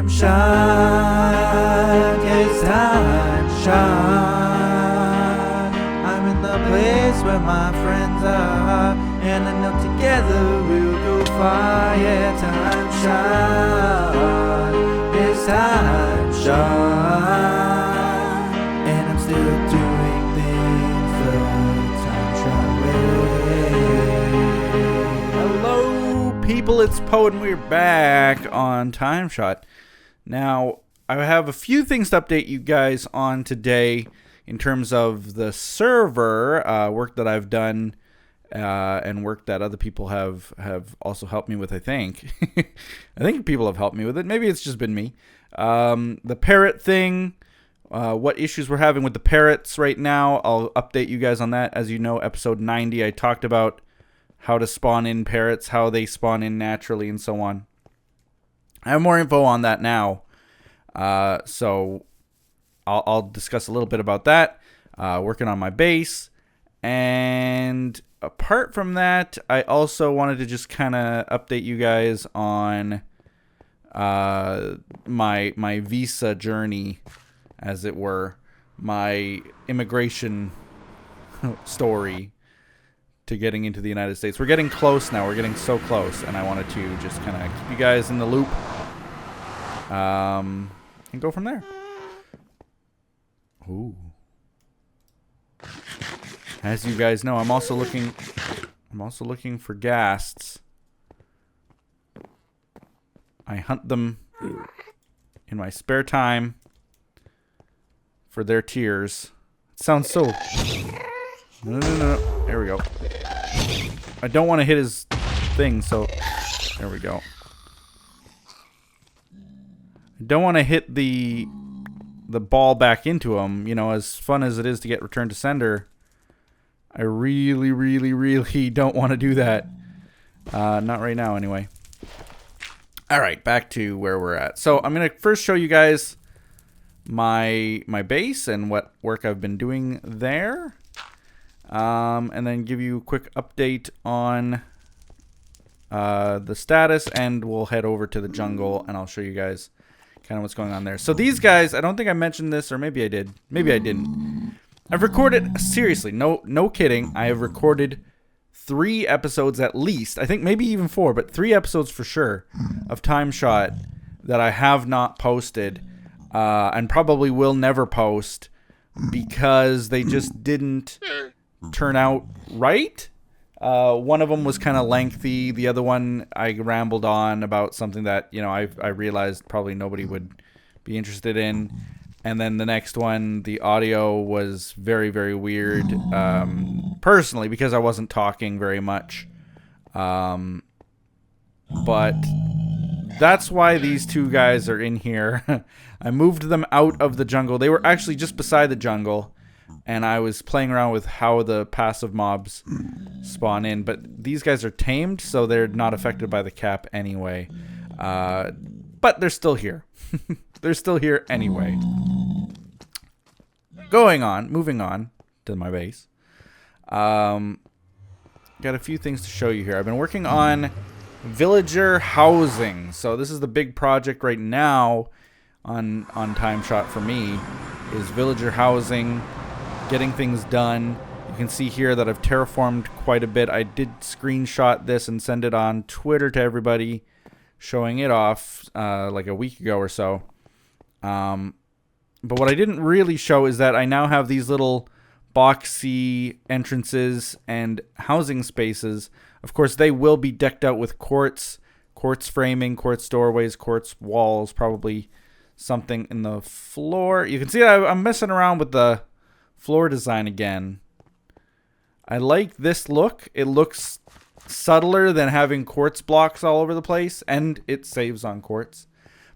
Time shot, it's time shot. I'm in the place where my friends are, and I know together we'll go far. Yeah, time shot, it's time shot, and I'm still doing things the time shot way. Hello, people. It's Poe, and we're back on TimeShot. Now, I have a few things to update you guys on today in terms of the server work that I've done and work that other people have also helped me with, I think. I think people have helped me with it. Maybe it's just been me. The parrot thing, what issues we're having with the parrots right now, I'll update you guys on that. As you know, episode 90, I talked about how to spawn in parrots, how they spawn in naturally, and so on. I have more info on that now, so I'll discuss a little bit about that, working on my base. And apart from that, I also wanted to just kind of update you guys on my visa journey, as it were, my immigration story to getting into the United States. We're getting close now. We're getting so close, and I wanted to just kind of keep you guys in the loop and go from there. Ooh. As you guys know, I'm also looking for ghasts. I hunt them in my spare time for their tears. It sounds so... No. There we go. I don't want to hit his thing, so... There we go. I don't want to hit the ball back into him. You know, as fun as it is to get return to sender, I really don't want to do that. Not right now, anyway. Alright, back to where we're at. So, I'm going to first show you guys my base and what work I've been doing there. And then give you a quick update on the status, and we'll head over to the jungle, and I'll show you guys kind of what's going on there. So these guys, I don't think I mentioned this, or maybe I did. Maybe I didn't. I've recorded, seriously, no kidding, I have recorded 3 episodes at least, I think maybe even 4, but 3 episodes for sure of TimeShot that I have not posted, and probably will never post because they just didn't turn out right. One of them was kind of lengthy. The other one, I rambled on about something that, you know, I realized probably nobody would be interested in. And then the next one, the audio was very, very weird, personally, because I wasn't talking very much. But that's why these 2 guys are in here. I moved them out of the jungle. They were actually just beside the jungle, and I was playing around with how the passive mobs spawn in. But these guys are tamed, so they're not affected by the cap anyway. But they're still here. They're still here anyway. Moving on to my base. Got a few things to show you here. I've been working on villager housing. So this is the big project right now on TimeShot for me, is villager housing, getting things done. You can see here that I've terraformed quite a bit. I did screenshot this and send it on Twitter to everybody, showing it off like a week ago or so. But what I didn't really show is that I now have these little boxy entrances and housing spaces. Of course, they will be decked out with quartz framing, quartz doorways, quartz walls, probably something in the floor. You can see I'm messing around with the floor design again. I like this look. It looks subtler than having quartz blocks all over the place, and it saves on quartz.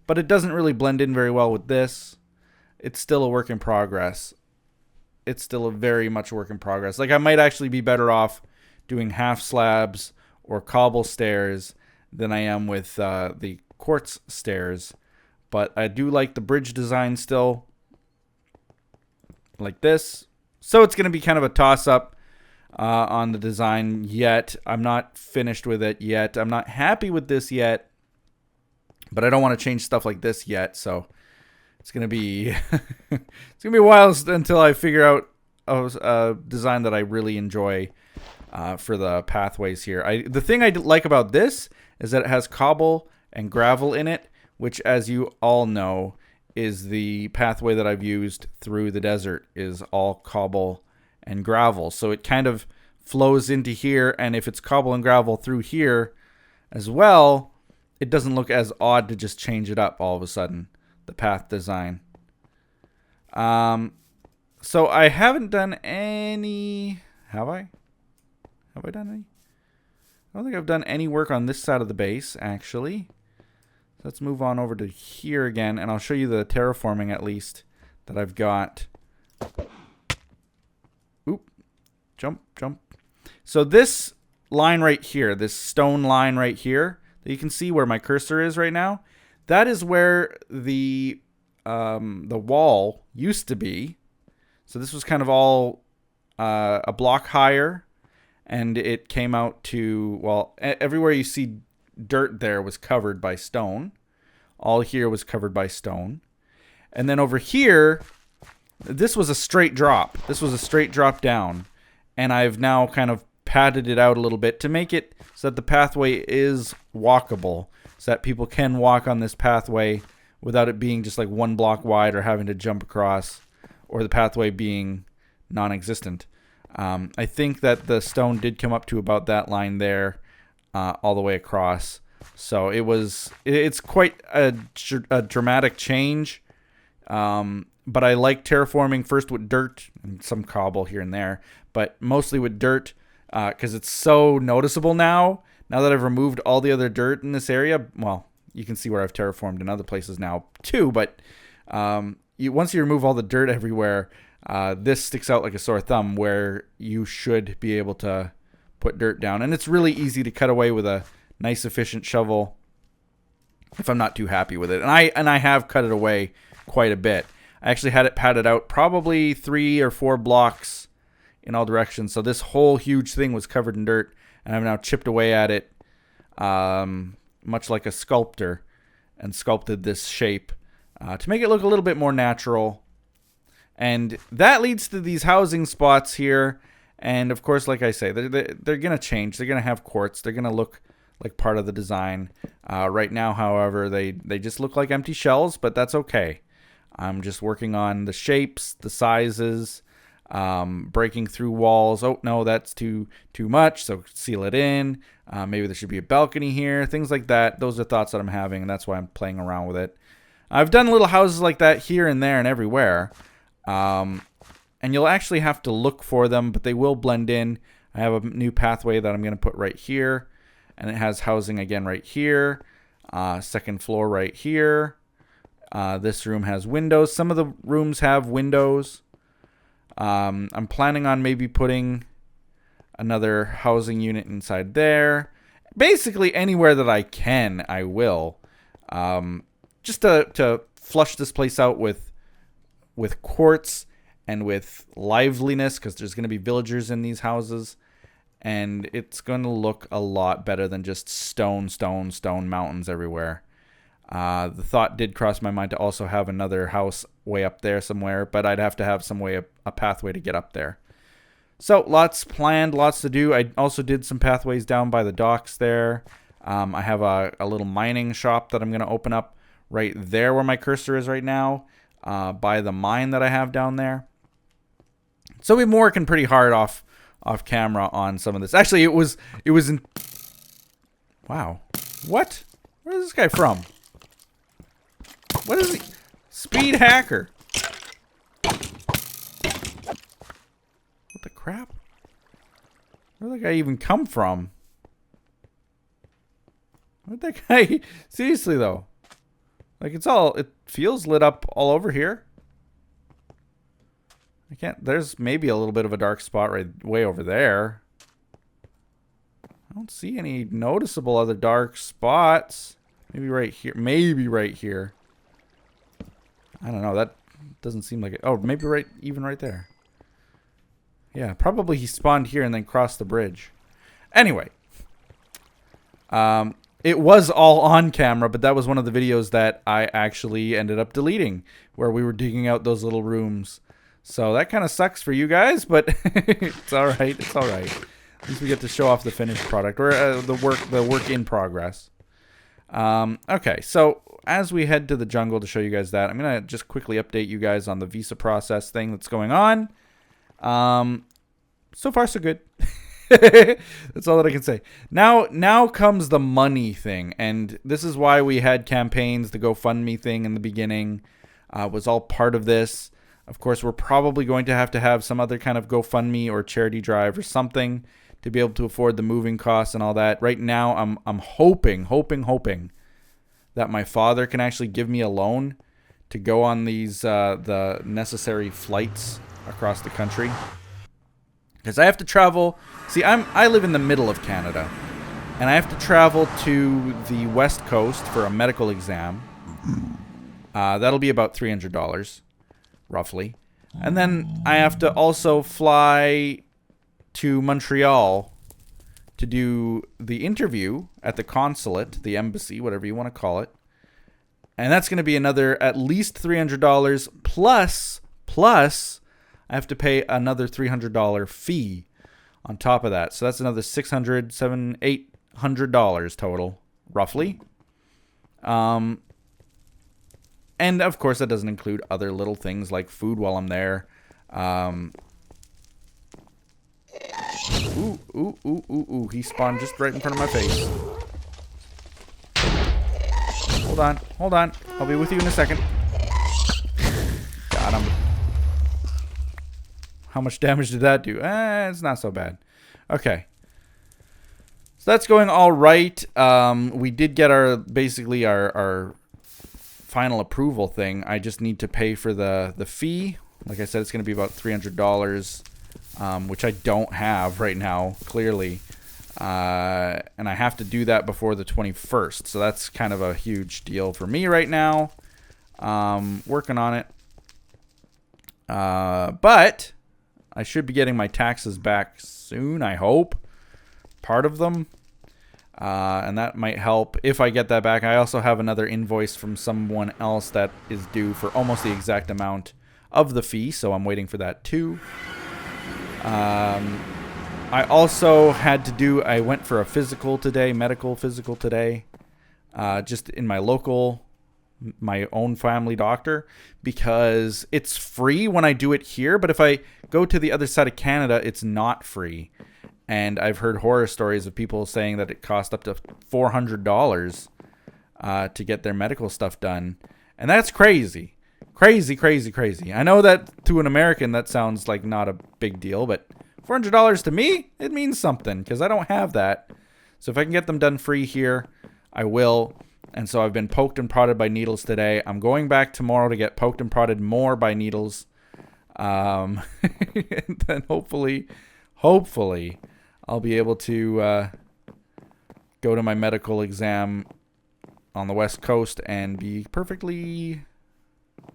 But it doesn't really blend in very well with this. It's still a work in progress. It's still a very much work in progress. Like, I might actually be better off doing half slabs or cobble stairs than I am with the quartz stairs. But I do like the bridge design still, like this. So it's going to be kind of a toss-up on the design yet. I'm not finished with it yet. I'm not happy with this yet. But I don't want to change stuff like this yet, so it's gonna be it's gonna be a while until I figure out a design that I really enjoy for the pathways here. The thing I like about this is that it has cobble and gravel in it, which, as you all know, is the pathway that I've used through the desert, is all cobble and gravel. So it kind of flows into here, and if it's cobble and gravel through here as well, it doesn't look as odd to just change it up all of a sudden, the path design. So I haven't done any... Have I? Have I done any? I don't think I've done any work on this side of the base, actually. Let's move on over to here again, and I'll show you the terraforming, at least, that I've got. Oop. Jump, jump. So this line right here, this stone line right here, that you can see where my cursor is right now, that is where the wall used to be. So this was kind of all a block higher, and it came out to, well, everywhere you see dirt there was covered by stone. All here was covered by stone. And then over here, this was a straight drop. This was a straight drop down. And I've now kind of padded it out a little bit to make it so that the pathway is walkable, so that people can walk on this pathway without it being just like one block wide or having to jump across, or the pathway being non-existent. I think that the stone did come up to about that line there, all the way across. So it's quite a dramatic change. But I like terraforming first with dirt and some cobble here and there, but mostly with dirt, because it's so noticeable now. Now that I've removed all the other dirt in this area, well, you can see where I've terraformed in other places now too, but once you remove all the dirt everywhere, this sticks out like a sore thumb, where you should be able to put dirt down. And it's really easy to cut away with a nice efficient shovel if I'm not too happy with it. And I have cut it away quite a bit. I actually had it padded out probably 3 or 4 blocks in all directions. So this whole huge thing was covered in dirt, and I've now chipped away at it much like a sculptor, and sculpted this shape to make it look a little bit more natural. And that leads to these housing spots here. And of course, like I say, they're going to change. They're going to have quartz. They're going to look like part of the design. Right now, however, they just look like empty shells, but that's okay. I'm just working on the shapes, the sizes, breaking through walls. Oh, no, that's too much, so seal it in. Maybe there should be a balcony here, things like that. Those are thoughts that I'm having, and that's why I'm playing around with it. I've done little houses like that here and there and everywhere. And you'll actually have to look for them, but they will blend in. I have a new pathway that I'm going to put right here, and it has housing again right here. Second floor right here. This room has windows. Some of the rooms have windows. I'm planning on maybe putting another housing unit inside there. Basically anywhere that I can, I will. Just to flush this place out with quartz and with liveliness, because there's going to be villagers in these houses, and it's going to look a lot better than just stone mountains everywhere. The thought did cross my mind to also have another house way up there somewhere, but I'd have to have some way, a pathway to get up there. So lots planned, lots to do. I also did some pathways down by the docks there. I have a little mining shop that I'm going to open up right there where my cursor is right now, by the mine that I have down there. So we've been working pretty hard off camera on some of this. Actually, it was in... Wow. What? Where is this guy from? What is he? Speed hacker. What the crap? Where'd that guy even come from? Where'd that guy... Seriously, though. Like, it feels lit up all over here. I can't... There's maybe a little bit of a dark spot right way over there. I don't see any noticeable other dark spots. Maybe right here. Maybe right here. I don't know. That doesn't seem like it. Oh, maybe even right there. Yeah, probably he spawned here and then crossed the bridge. Anyway. It was all on camera, but that was one of the videos that I actually ended up deleting, where we were digging out those little rooms. So that kind of sucks for you guys, but it's all right. It's all right. At least we get to show off the finished product, or the work in progress. Okay, so as we head to the jungle to show you guys that, I'm gonna just quickly update you guys on the visa process thing that's going on. So far so good. That's all that I can say. Now comes the money thing, and this is why we had campaigns. The GoFundMe thing in the beginning was all part of this. Of course, we're probably going to have some other kind of GoFundMe or charity drive or something to be able to afford the moving costs and all that. Right now, I'm hoping that my father can actually give me a loan to go on these the necessary flights across the country. Because I have to travel. See, I live in the middle of Canada, and I have to travel to the West Coast for a medical exam. That'll be about $300, roughly. And then I have to also fly to Montreal to do the interview at the consulate, the embassy, whatever you want to call it. And that's going to be another at least $300 plus I have to pay another $300 fee on top of that. So that's another $600, $800 total, roughly. And of course, that doesn't include other little things like food while I'm there. Ooh, he spawned just right in front of my face. Hold on. I'll be with you in a second. Got him. How much damage did that do? It's not so bad. Okay. So that's going all right. We did get our final approval thing. I just need to pay for the fee. Like I said, it's going to be about $300, which I don't have right now, clearly. And I have to do that before the 21st. So that's kind of a huge deal for me right now. Working on it. But I should be getting my taxes back soon, I hope. Part of them. And that might help if I get that back. I also have another invoice from someone else that is due for almost the exact amount of the fee, so I'm waiting for that too. I also I went for a physical today, medical physical today, just in my own family doctor, because it's free when I do it here, but if I go to the other side of Canada, it's not free. And I've heard horror stories of people saying that it cost up to $400 to get their medical stuff done. And that's crazy. Crazy. I know that to an American, that sounds like not a big deal, but $400 to me, it means something, because I don't have that. So if I can get them done free here, I will. And so I've been poked and prodded by needles today. I'm going back tomorrow to get poked and prodded more by needles. And then hopefully, I'll be able to go to my medical exam on the West Coast and be perfectly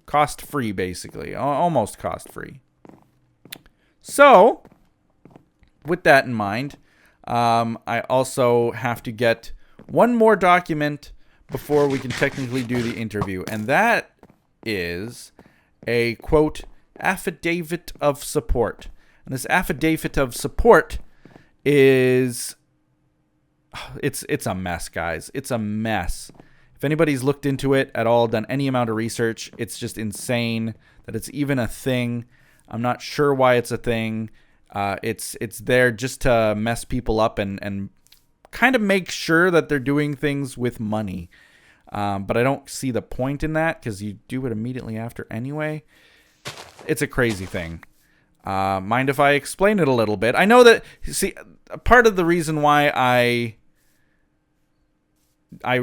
cost-free, basically. Almost cost-free. So, with that in mind, I also have to get one more document before we can technically do the interview. And that is a, quote, affidavit of support. And this affidavit of support is... It's a mess, guys. It's a mess. If anybody's looked into it at all, done any amount of research, it's just insane that it's even a thing. I'm not sure why it's a thing. It's there just to mess people up and kind of make sure that they're doing things with money. But I don't see the point in that, because you do it immediately after anyway. It's a crazy thing. Mind if I explain it a little bit? I know that, see, part of the reason why I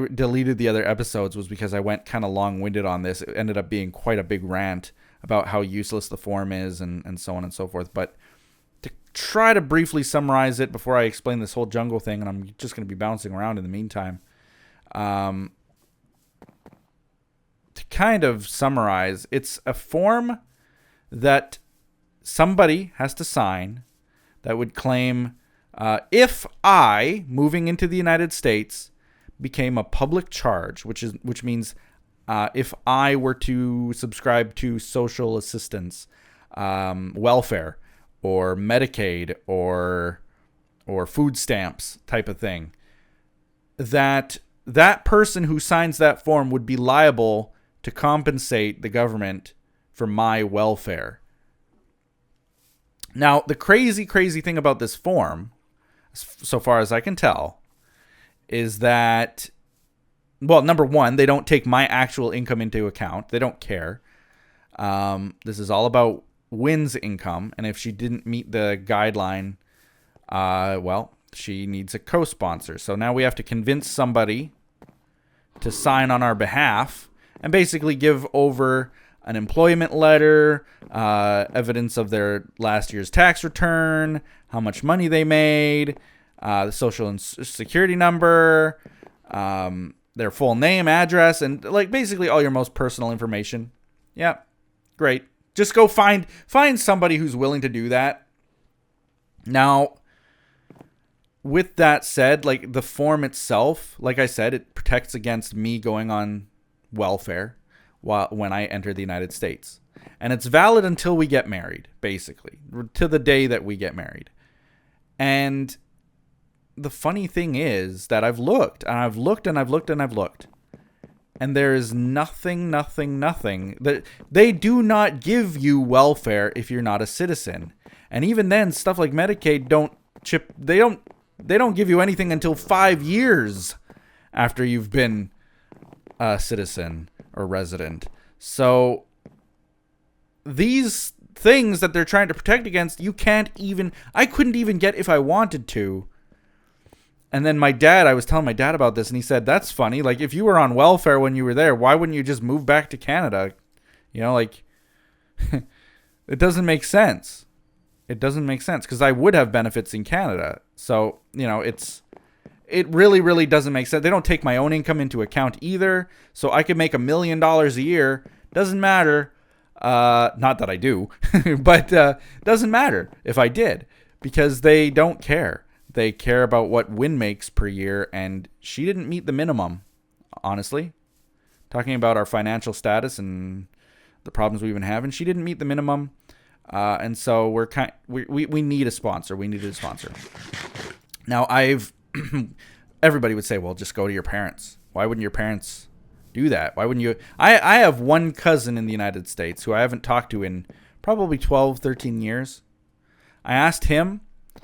deleted the other episodes was because I went kind of long-winded on this. It ended up being quite a big rant about how useless the form is and so on and so forth. But to try to briefly summarize it before I explain this whole jungle thing, and I'm just going to be bouncing around in the meantime. To kind of summarize, it's a form that somebody has to sign that would claim, if I, moving into the United States, became a public charge, which means if I were to subscribe to social assistance, welfare, or Medicaid, or food stamps type of thing, that person who signs that form would be liable to compensate the government for my welfare. Now, the crazy thing about this form, so far as I can tell, is that, well, number one, they don't take my actual income into account. They don't care. This is all about Wynn's income, and if she didn't meet the guideline, well, she needs a co-sponsor. So now we have to convince somebody to sign on our behalf and basically give over an employment letter, evidence of their last year's tax return, how much money they made, the social security number, their full name, address, and like basically all your most personal information. Yeah, great. Just go find somebody who's willing to do that. Now, with that said, like the form itself, like I said, it protects against me going on welfare when I enter the United States. And it's valid until we get married, basically, to the day that we get married. And the funny thing is that I've looked, and I've looked, and I've looked, and I've looked. And there is nothing. They do not give you welfare if you're not a citizen. And even then, stuff like Medicaid they don't give you anything until 5 years after you've been a citizen or resident. So these things that they're trying to protect against, I couldn't even get if I wanted to. And then I was telling my dad about this, and he said, that's funny. Like, if you were on welfare when you were there, why wouldn't you just move back to Canada? You know, like, it doesn't make sense. It doesn't make sense because I would have benefits in Canada. So, you know, it really doesn't make sense. They don't take my own income into account either. So I could make $1 million a year. Doesn't matter. Not that I do, but doesn't matter if I did, because they don't care. They care about what Wynn makes per year, and she didn't meet the minimum, honestly. Talking about our financial status and the problems we've been having, she didn't meet the minimum, and so we need a sponsor. We needed a sponsor. Now, everybody would say, well, just go to your parents. Why wouldn't your parents do that? Why wouldn't you? I have one cousin in the United States who I haven't talked to in probably 12, 13 years. I asked him.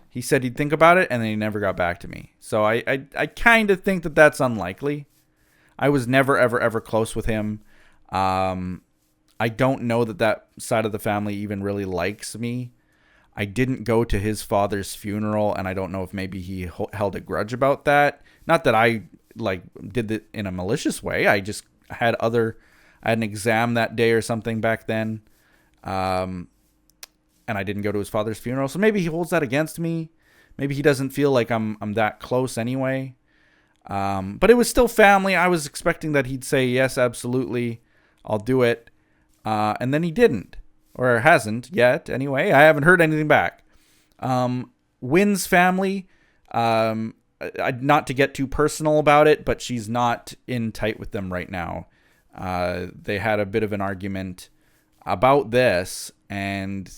He said he'd think about it, and then he never got back to me. So I kind of think that that's unlikely. I was never, ever close with him. I don't know that side of the family even really likes me. I didn't go to his father's funeral, and I don't know if maybe he held a grudge about that. Not that I did it in a malicious way. I just had an exam that day or something back then. And I didn't go to his father's funeral. So maybe he holds that against me. Maybe he doesn't feel like I'm that close anyway. But it was still family. I was expecting that he'd say, yes, absolutely, I'll do it. And then he didn't, or hasn't yet anyway. I haven't heard anything back. Wynn's family, not to get too personal about it, but she's not in tight with them right now. They had a bit of an argument about this, and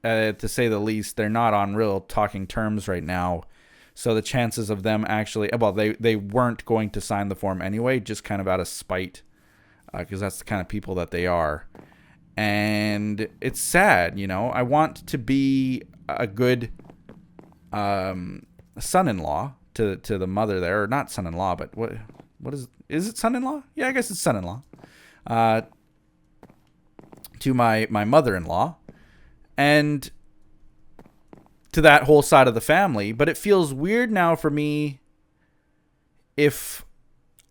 to say the least, they're not on real talking terms right now. So the chances of them actually, well, they weren't going to sign the form anyway, just kind of out of spite, because that's the kind of people that they are. And it's sad, you know. I want to be a good son-in-law to the mother there, or not son-in-law, but what is it son-in-law? Yeah, I guess it's son-in-law. To my mother-in-law. And to that whole side of the family. But it feels weird now for me if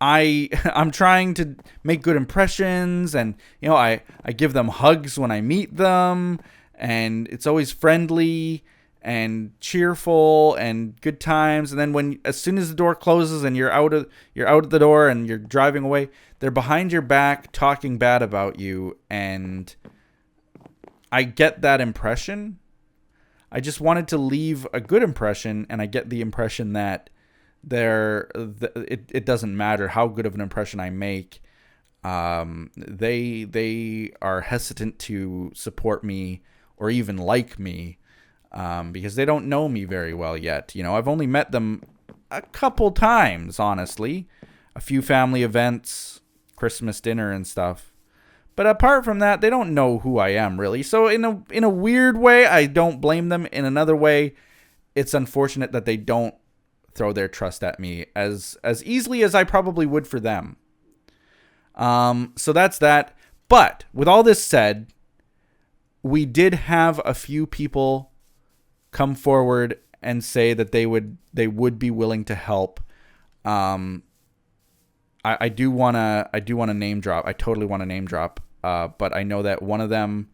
I'm trying to make good impressions, and, you know, I give them hugs when I meet them, and it's always friendly and cheerful and good times. And then as soon as the door closes and you're out the door and you're driving away, they're behind your back talking bad about you, and I get that impression. I just wanted to leave a good impression, and I get the impression that it doesn't matter how good of an impression I make. They are hesitant to support me or even like me, because they don't know me very well yet. I've only met them a couple times, honestly, a few family events, Christmas dinner and stuff. But apart from that, they don't know who I am really. So in a weird way, I don't blame them. In another way, it's unfortunate that they don't throw their trust at me as easily as I probably would for them. So that's that. But with all this said, we did have a few people come forward and say that they would be willing to help. I do want to name drop. I totally want to name drop. But I know that one of them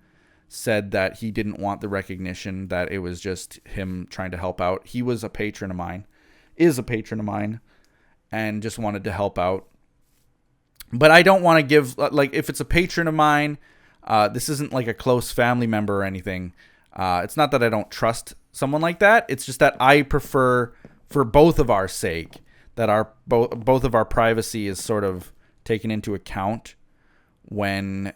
said that he didn't want the recognition, that it was just him trying to help out. He was a patron of mine, and just wanted to help out. But I don't want to give, like, if it's a patron of mine, this isn't like a close family member or anything. It's not that I don't trust someone like that. It's just that I prefer, for both of our sake, that both of our privacy is sort of taken into account when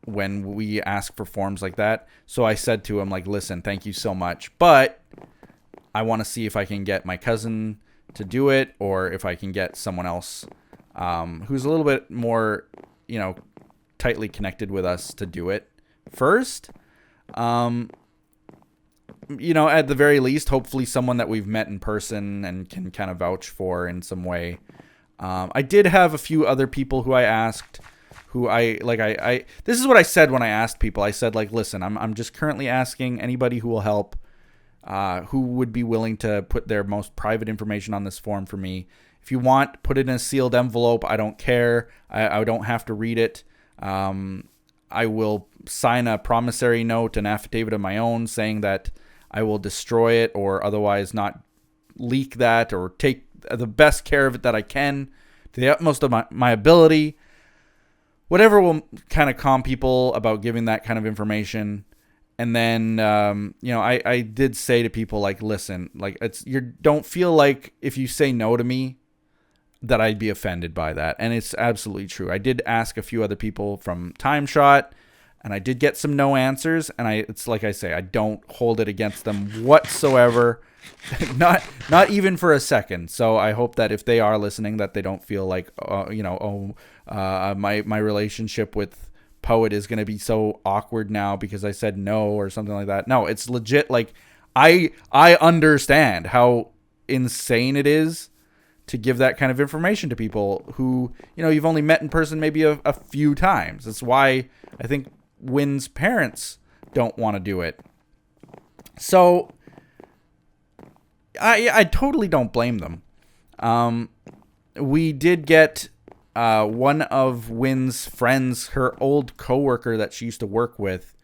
we ask for forms like that. So I said to him, like, listen, thank you so much, but I want to see if I can get my cousin to do it, or if I can get someone else who's a little bit more, tightly connected with us to do it first. At the very least, hopefully someone that we've met in person and can kind of vouch for in some way. I did have a few other people who I asked, who this is what I said when I asked people. I said, like, listen, I'm just currently asking anybody who will help, who would be willing to put their most private information on this form for me. If you want, put it in a sealed envelope. I don't care. I don't have to read it. I will sign a promissory note, an affidavit of my own, saying that I will destroy it or otherwise not leak that, or take the best care of it that I can to the utmost of my ability. Whatever will kind of calm people about giving that kind of information. And then, I did say to people, like, listen, like, don't feel like if you say no to me that I'd be offended by that. And it's absolutely true. I did ask a few other people from TimeShot, and I did get some no answers. And it's like I say, I don't hold it against them whatsoever. not even for a second. So I hope that if they are listening, that they don't feel like, my relationship with Poet is going to be so awkward now because I said no or something like that. No, it's legit. Like, I understand how insane it is to give that kind of information to people who, you've only met in person maybe a few times. That's why I think Wynn's parents don't want to do it. So I totally don't blame them. We did get one of Wynn's friends, her old coworker that she used to work with,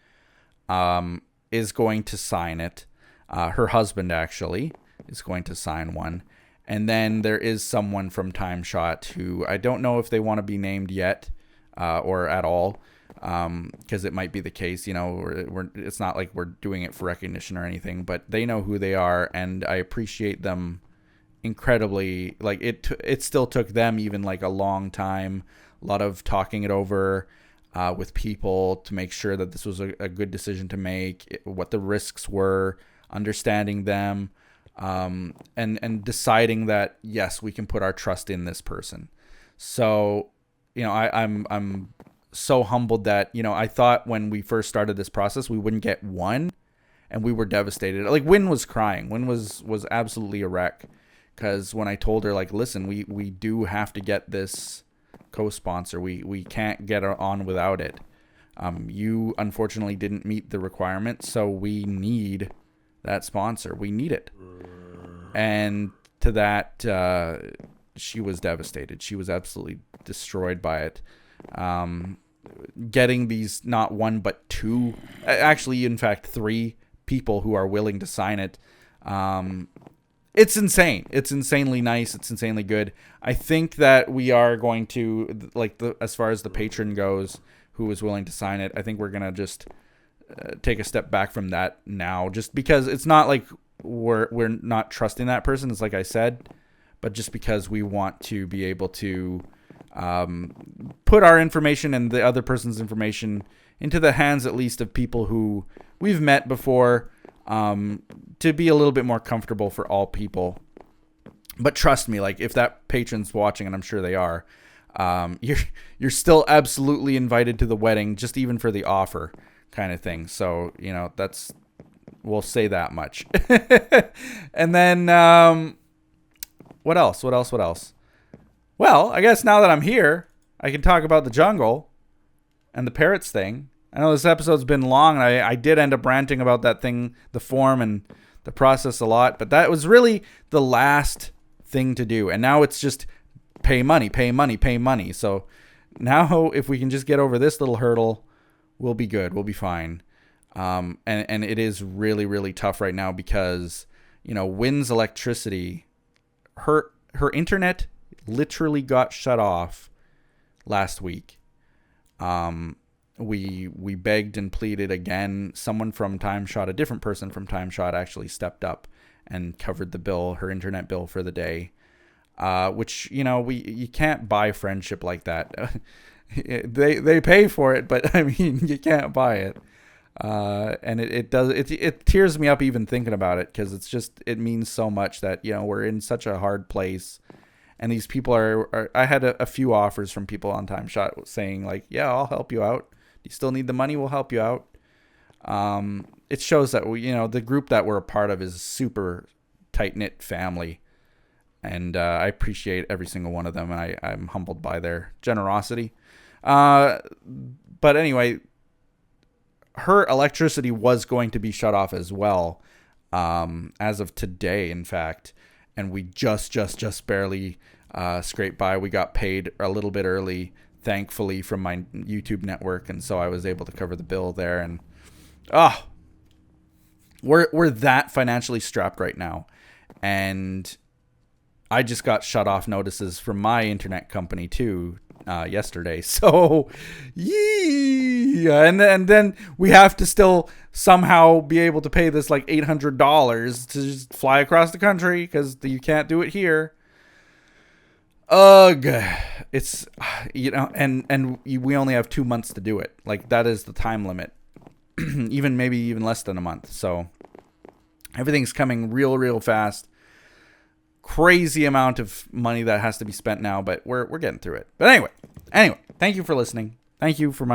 is going to sign it. Her husband, actually, is going to sign one. And then there is someone from TimeShot who I don't know if they want to be named yet, or at all, because it might be the case, it's not like we're doing it for recognition or anything, but they know who they are, and I appreciate them incredibly. Like, it still took them even like a long time, a lot of talking it over with people to make sure that this was a good decision to make, what the risks were, understanding them, and deciding that yes, we can put our trust in this person. So I'm so humbled that I thought when we first started this process we wouldn't get one, and we were devastated. Like, Wynn was crying. Wynn was absolutely a wreck, because when I told her, like, listen, we do have to get this co-sponsor. We can't get on without it. You unfortunately didn't meet the requirement, so we need that sponsor. We need it. And to that, she was devastated. She was absolutely destroyed by it. Getting these not one but two, actually in fact 3 people who are willing to sign it, it's insane. It's insanely nice. It's insanely good. I think that we are going to, like, as far as the patron goes who is willing to sign it, I think we're gonna just take a step back from that now, just because it's not like we're not trusting that person, is like I said, but just because we want to be able to put our information and the other person's information into the hands at least of people who we've met before, to be a little bit more comfortable for all people. But trust me, like if that patron's watching, and I'm sure they are, you're still absolutely invited to the wedding, just even for the offer kind of thing. So, we'll say that much. And then, what else? Well, I guess now that I'm here, I can talk about the jungle and the parrots thing. I know this episode's been long. I did end up ranting about that thing, the form and the process a lot, but that was really the last thing to do. And now it's just pay money. So now if we can just get over this little hurdle, we'll be good. We'll be fine. And it is really, really tough right now because, Wynn's electricity, her internet literally got shut off last week. We begged and pleaded again. Someone from TimeShot, a different person from TimeShot, actually stepped up and covered the bill, her internet bill for the day. Which, you can't buy friendship like that. They pay for it, but I mean, you can't buy it. And it tears me up even thinking about it, because it means so much that, we're in such a hard place. And these people are I had a few offers from people on TimeShot saying like, yeah, I'll help you out. You still need the money? We'll help you out. It shows that the group that we're a part of is a super tight knit family. And I appreciate every single one of them. And I'm humbled by their generosity. But anyway, her electricity was going to be shut off as well, as of today, in fact. And we just barely scraped by. We got paid a little bit early, thankfully, from my YouTube network. And so I was able to cover the bill there. And we're that financially strapped right now. And I just got shut off notices from my internet company too yesterday. So, yeah. And then we have to still somehow be able to pay this like $800 to just fly across the country, because you can't do it here. Ugh. It's, and we only have 2 months to do it. Like, that is the time limit. Maybe even less than a month. So everything's coming real fast. Crazy amount of money that has to be spent now, but we're getting through it. But anyway, thank you for listening. Thank you for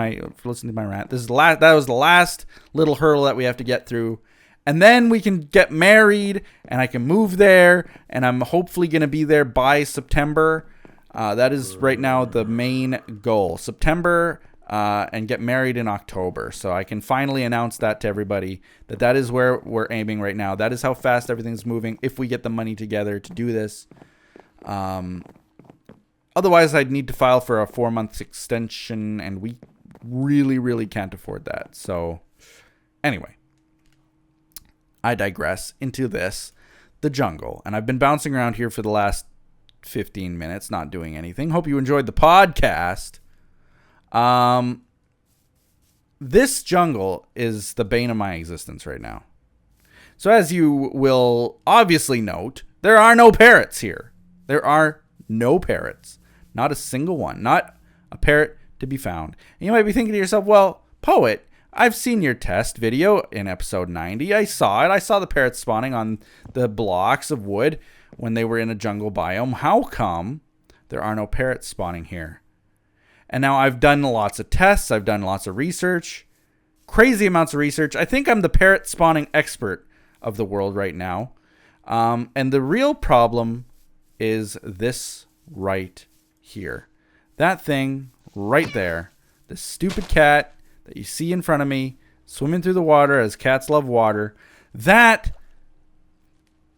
listening to my rant. That was the last little hurdle that we have to get through, and then we can get married, and I can move there, and I'm hopefully going to be there by September. That is right now the main goal. September. And get married in October. So I can finally announce that to everybody, that is where we're aiming right now. That is how fast everything's moving, if we get the money together to do this. Otherwise, I'd need to file for a 4-month extension, and we really can't afford that. So anyway, I digress into the jungle. And I've been bouncing around here for the last 15 minutes, not doing anything. Hope you enjoyed the podcast. This jungle is the bane of my existence right now. So as you will obviously note, there are no parrots here. There are no parrots. Not a single one. Not a parrot to be found. And you might be thinking to yourself, well, Poet, I've seen your test video in episode 90. I saw it. I saw the parrots spawning on the blocks of wood when they were in a jungle biome. How come there are no parrots spawning here? And now I've done lots of tests. I've done lots of research. Crazy amounts of research. I think I'm the parrot spawning expert of the world right now. And the real problem is this right here. That thing right there. The stupid cat that you see in front of me swimming through the water, as cats love water. That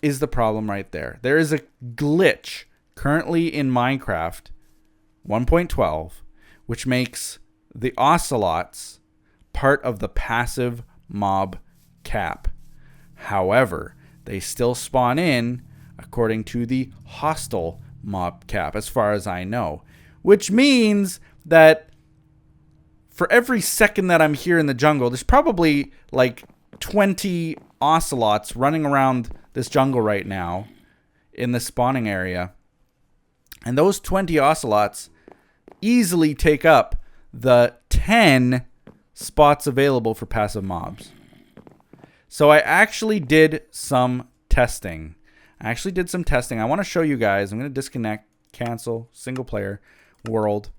is the problem right there. There is a glitch currently in Minecraft 1.12. which makes the ocelots part of the passive mob cap. However, they still spawn in according to the hostile mob cap, as far as I know. Which means that for every second that I'm here in the jungle, there's probably like 20 ocelots running around this jungle right now in the spawning area. And those 20 ocelots easily take up the 10 spots available for passive mobs. So I actually did some testing. I want to show you guys. I'm going to disconnect, cancel, single player, world.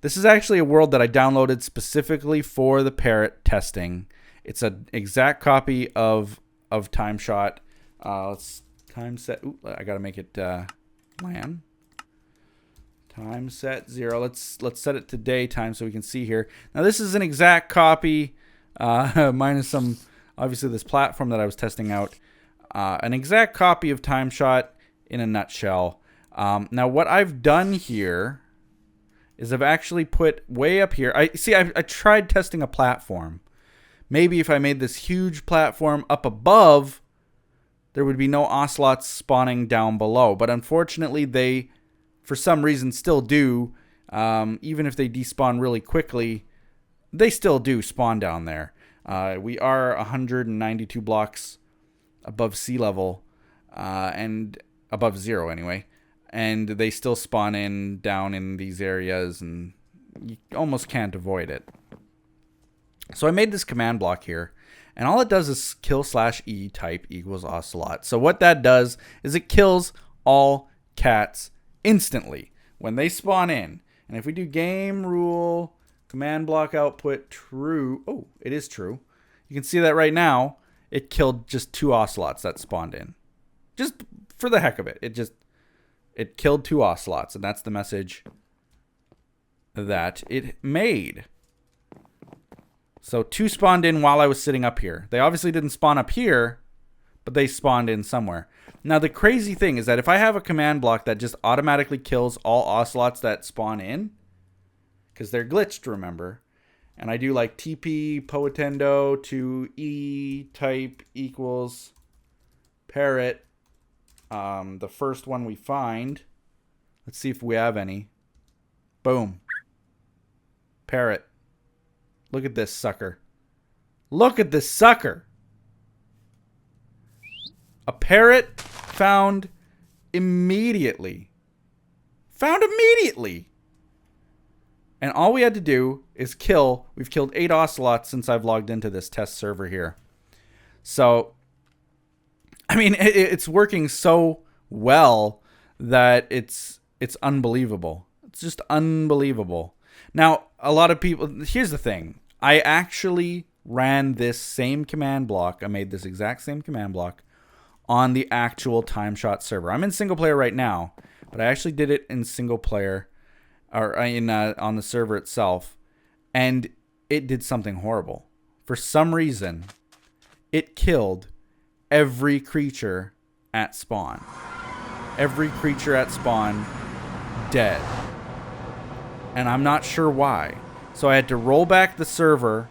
This is actually a world that I downloaded specifically for the Parrot testing. It's an exact copy of TimeShot. Let's time set. Ooh, I got to make it LAN. Time set 0. Let's set it to daytime so we can see here. Now this is an exact copy, minus some, obviously this platform that I was testing out. An exact copy of TimeShot in a nutshell. Now what I've done here is I've actually put way up here. I tried testing a platform. Maybe if I made this huge platform up above, there would be no ocelots spawning down below. But unfortunately, they, for some reason, still do. Even if they despawn really quickly, they still do spawn down there. We are 192 blocks above sea level, and above 0 anyway. And they still spawn in down in these areas, and you almost can't avoid it. So I made this command block here, and all it does is kill/e type equals ocelot. So what that does is it kills all cats instantly when they spawn in. And if we do game rule command block output true, oh, it is true. You can see that right now it killed just 2 ocelots that spawned in. Just for the heck of it. It killed 2 ocelots, and that's the message that it made. So 2 spawned in while I was sitting up here. They obviously didn't spawn up here, but they spawned in somewhere. Now the crazy thing is that if I have a command block that just automatically kills all ocelots that spawn in, because they're glitched, remember, and I do like TP Poetendo to E type equals Parrot, the first one we find. Let's see if we have any. Boom. Parrot. Look at this sucker. Look at this sucker. A parrot found immediately. Found immediately. And all we had to do is kill. We've killed 8 ocelots since I've logged into this test server here. So, I mean, it's working so well that it's unbelievable. It's just unbelievable. Now, a lot of people, here's the thing. I actually ran this same command block. I made this exact same command block on the actual TimeShot server. I'm in single player right now, but I actually did it in single player, or on the server itself, and it did something horrible. For some reason, it killed every creature at spawn. Every creature at spawn dead. And I'm not sure why. So I had to roll back the server.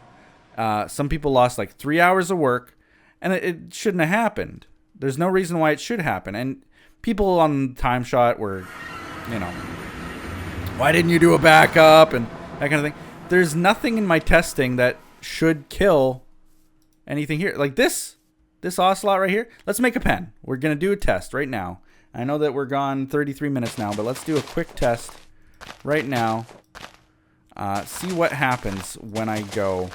Some people lost like 3 hours of work, and it shouldn't have happened. There's no reason why it should happen. And people on TimeShot were, you know, why didn't you do a backup and that kind of thing. There's nothing in my testing that should kill anything here. Like this ocelot right here. Let's make a pen. We're going to do a test right now. I know that we're gone 33 minutes now, but let's do a quick test right now. See what happens when I go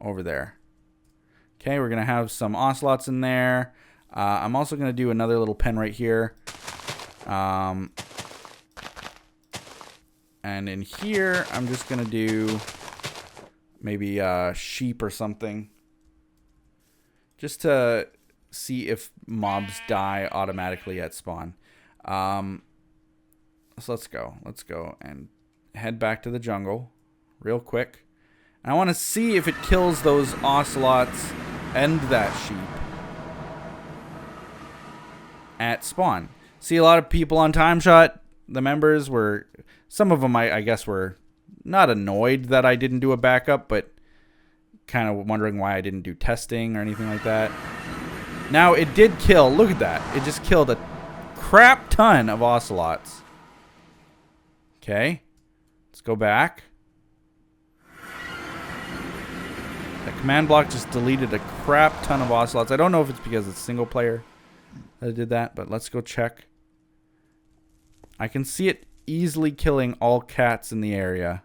over there. Okay, we're going to have some ocelots in there. I'm also going to do another little pen right here. And in here, I'm just going to do maybe sheep or something. Just to see if mobs die automatically at spawn. So let's go. Let's go and head back to the jungle real quick. And I want to see if it kills those ocelots and that sheep at spawn. See, a lot of people on TimeShot, the members were, some of them I guess were not annoyed that I didn't do a backup, but kind of wondering why I didn't do testing or anything like that. Now, it did kill, look at that. It just killed a crap ton of ocelots. Okay. Let's go back. That Command block just deleted a crap ton of ocelots. I don't know if it's because it's single player that did that, but let's go check. I can see it easily killing all cats in the area.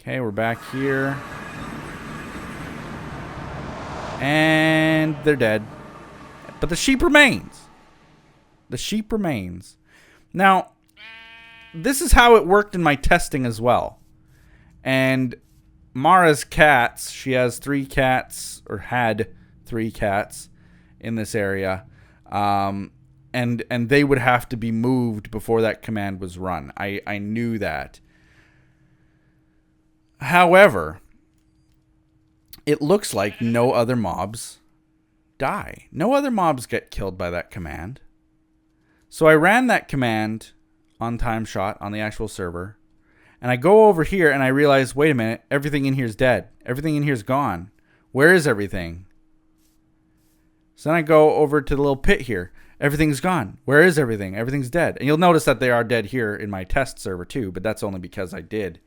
Okay, we're back here. And they're dead. But the sheep remains. The sheep remains. Now, this is how it worked in my testing as well. And Mara's cats, she has 3 cats, or had 3 cats in this area. And they would have to be moved before that command was run. I knew that. However, it looks like no other mobs die. No other mobs get killed by that command. So I ran that command on TimeShot on the actual server. And I go over here and I realize, wait a minute, everything in here is dead. Everything in here is gone. Where is everything? So then I go over to the little pit here. Everything's gone. Where is everything? Everything's dead. And you'll notice that they are dead here in my test server too, but that's only because I did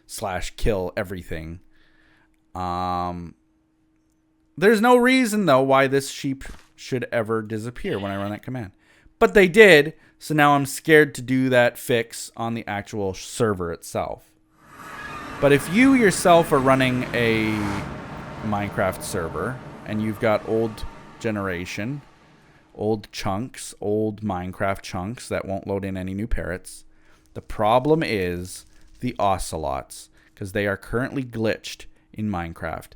/kill everything. There's no reason though why this sheep should ever disappear when I run that command. But they did, so now I'm scared to do that fix on the actual server itself. But if you yourself are running a Minecraft server and you've got old generation, old chunks, old Minecraft chunks that won't load in any new parrots, the problem is the ocelots, because they are currently glitched in Minecraft.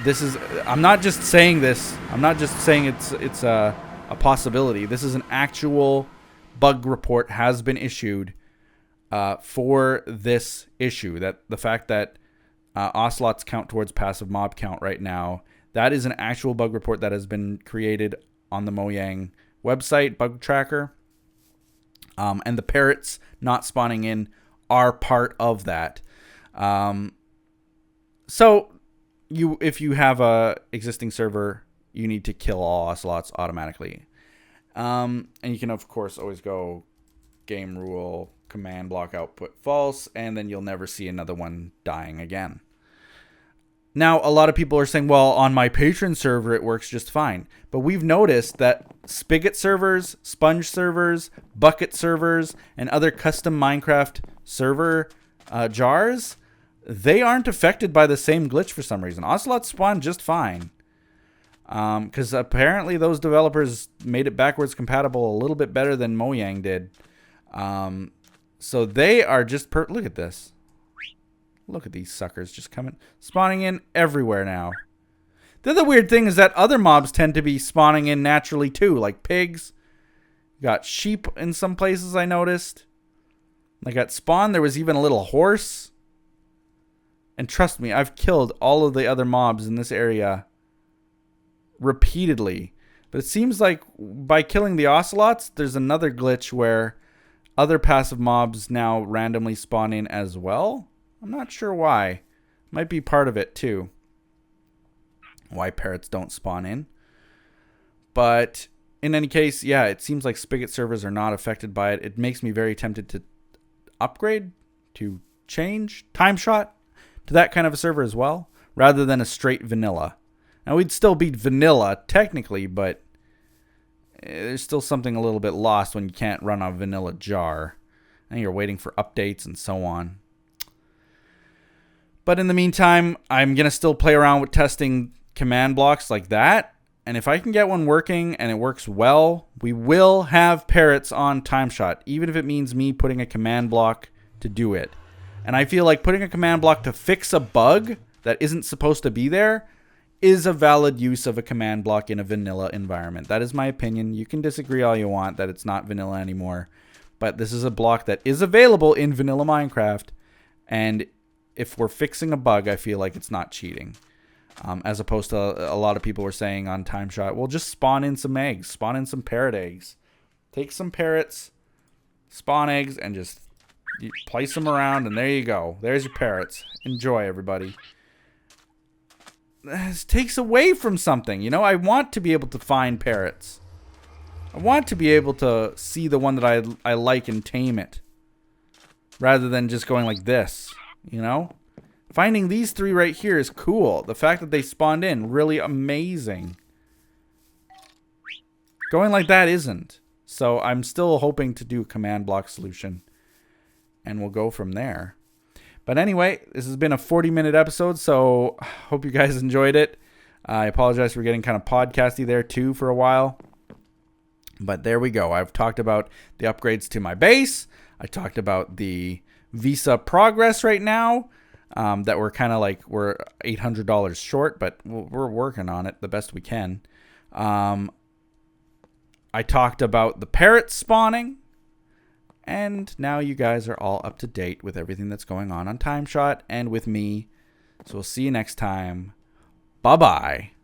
This is, I'm not just saying this, I'm not just saying it's a possibility. This is an actual bug report has been issued for this issue. That the fact that ocelots count towards passive mob count right now, that is an actual bug report that has been created on the Mojang website, bug tracker. And the parrots not spawning in are part of that. So if you have a existing server, you need to kill all ocelots automatically. And you can, of course, always go game rule, command block output false, and then you'll never see another one dying again. Now, a lot of people are saying, well, on my patron server, it works just fine. But we've noticed that Spigot servers, Sponge servers, Bucket servers, and other custom Minecraft server jars, they aren't affected by the same glitch for some reason. Ocelots spawn just fine. Because apparently those developers made it backwards compatible a little bit better than Mojang did. So they are just... look at this. Look at these suckers just spawning in everywhere now. The other weird thing is that other mobs tend to be spawning in naturally too, like pigs. Got sheep in some places I noticed. Like at spawn, there was even a little horse. And trust me, I've killed all of the other mobs in this area repeatedly. But it seems like by killing the ocelots, there's another glitch where other passive mobs now randomly spawn in as well. I'm not sure why. Might be part of it too. Why parrots don't spawn in. But in any case, yeah, it seems like Spigot servers are not affected by it. It makes me very tempted to upgrade, to change TimeShot to that kind of a server as well, rather than a straight vanilla. Now, we'd still be vanilla technically, but there's still something a little bit lost when you can't run a vanilla jar. And you're waiting for updates and so on. But in the meantime, I'm going to still play around with testing command blocks like that. And if I can get one working and it works well, we will have parrots on TimeShot, even if it means me putting a command block to do it. And I feel like putting a command block to fix a bug that isn't supposed to be there is a valid use of a command block in a vanilla environment. That is my opinion. You can disagree all you want that it's not vanilla anymore. But this is a block that is available in vanilla Minecraft. And if we're fixing a bug, I feel like it's not cheating. As opposed to a lot of people were saying on TimeShot, well, just spawn in some eggs. Spawn in some parrot eggs. Take some parrots, spawn eggs, and just place them around, and there you go. There's your parrots. Enjoy, everybody. This takes away from something. You know, I want to be able to find parrots. I want to be able to see the one that I like and tame it. Rather than just going like this. You know? Finding these 3 right here is cool. The fact that they spawned in, really amazing. Going like that isn't. So I'm still hoping to do a command block solution. And we'll go from there. But anyway, this has been a 40-minute episode, so hope you guys enjoyed it. I apologize for getting kind of podcasty there too for a while. But there we go. I've talked about the upgrades to my base. I talked about the Visa progress right now. That we're kind of like, we're $800 short, but we're working on it the best we can. I talked about the Parrots spawning. And now you guys are all up to date with everything that's going on TimeShot and with me. So we'll see you next time. Bye-bye.